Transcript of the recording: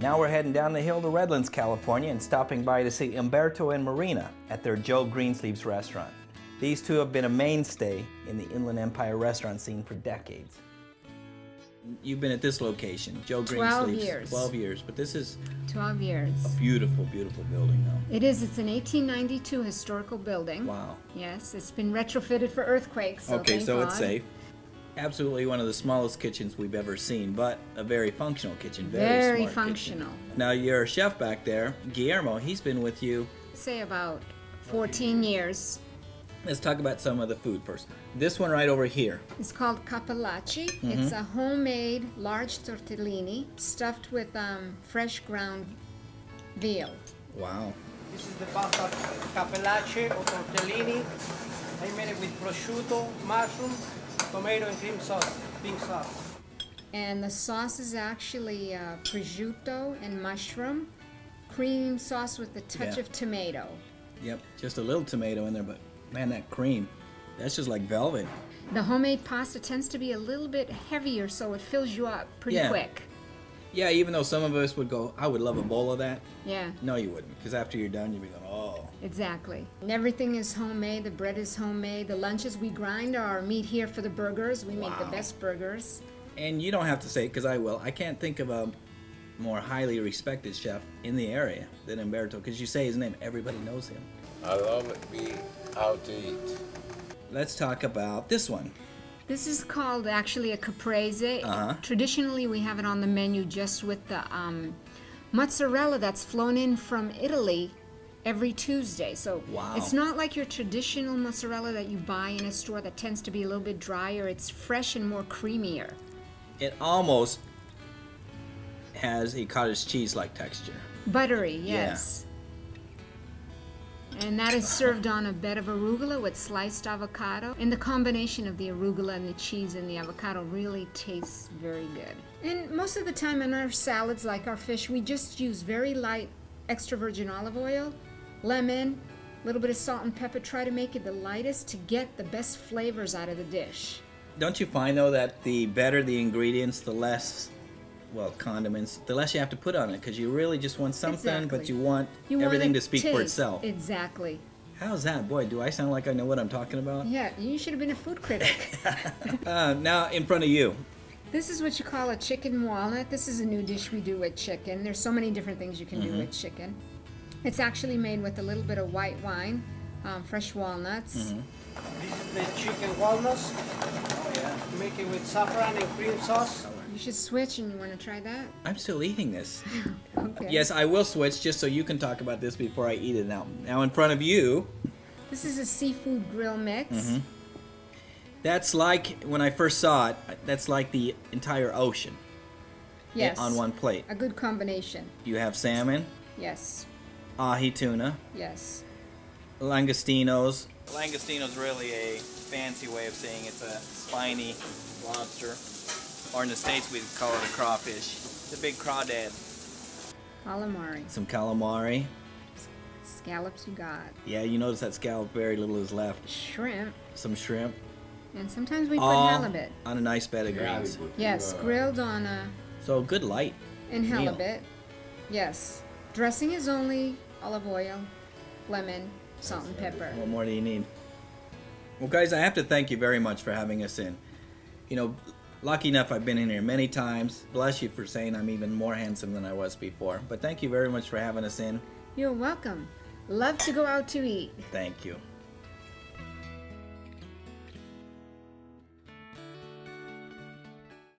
Now we're heading down the hill to Redlands, California and stopping by to see Umberto and Marina at their Joe Greensleeve's restaurant. These two have been a mainstay in the Inland Empire restaurant scene for decades. You've been at this location, Joe Greensleeve's. 12 years. 12 years, but this is 12 years. a beautiful, beautiful building though. It is. It's an 1892 historical building. Wow. Yes, it's been retrofitted for earthquakes. So Okay, thank so God. it's safe. Absolutely one of the smallest kitchens we've ever seen, but a very functional kitchen. Very smart functional. Kitchen. Now your chef back there, Guillermo, he's been with you. Say about 14 years. Let's talk about some of the food first. This one right over here. It's called cappellacci. It's a homemade large tortellini stuffed with fresh ground veal. Wow. This is the pasta cappellacci or tortellini. I made it with prosciutto, mushroom, tomato, and cream sauce, pink sauce. And the sauce is actually prosciutto and mushroom, cream sauce with a touch of tomato. Yep, just a little tomato in there, but man, that cream, that's just like velvet. The homemade pasta tends to be a little bit heavier, so it fills you up pretty quick. Yeah, even though some of us would go, I would love a bowl of that. Yeah. No, you wouldn't, because after you're done, you'd be going, oh. Exactly. And everything is homemade. The bread is homemade. The lunches we grind our meat here for the burgers. We make the best burgers. And you don't have to say it, because I will. I can't think of a more highly respected chef in the area than Umberto, because you say his name, everybody knows him. I love it, being out to eat. Let's talk about this one. This is called actually a caprese. Traditionally, we have it on the menu just with the mozzarella that's flown in from Italy every Tuesday. So it's not like your traditional mozzarella that you buy in a store that tends to be a little bit drier. It's fresh and more creamier. It almost has a cottage cheese-like texture. Buttery, yes. And that is served on a bed of arugula with sliced avocado. And the combination of the arugula and the cheese and the avocado really tastes very good. And most of the time in our salads, like our fish, we just use very light extra virgin olive oil, lemon, a little bit of salt and pepper. Try to make it the lightest to get the best flavors out of the dish. Don't you find, though, that the better the ingredients, the less, well, condiments, the less you have to put on it, because you really just want something, but you want everything to speak for itself. Exactly. How's that? Boy, do I sound like I know what I'm talking about? Yeah, you should have been a food critic. Now, in front of you. This is what you call a chicken walnut. This is a new dish we do with chicken. There's so many different things you can do with chicken. It's actually made with a little bit of white wine, fresh walnuts. This is the chicken walnuts. Oh, yeah. Make it with saffron and cream sauce. You should switch, and you want to try that? I'm still eating this. Okay. Yes, I will switch just so you can talk about this before I eat it now. Now, in front of you. This is a seafood grill mix. That's like, when I first saw it, that's like the entire ocean. Yes. On one plate. A good combination. You have salmon. Yes. Ahi tuna. Yes. Langostinos. Langostino's really a fancy way of saying it's a spiny lobster. Or in the States we'd call it a crawfish. It's a big crawdad. Calamari. Some calamari. Scallops you got. Yeah, you notice that scallop, very little is left. Shrimp. Some shrimp. And sometimes we put halibut. On a nice bed of greens. Yes, grilled on a... So good light. And halibut. Yes. Dressing is only olive oil, lemon, salt and pepper. What more do you need? Well, guys, I have to thank you very much for having us in. You know, lucky enough I've been in here many times. Bless you for saying I'm even more handsome than I was before. But thank you very much for having us in. You're welcome. Love to go out to eat. Thank you.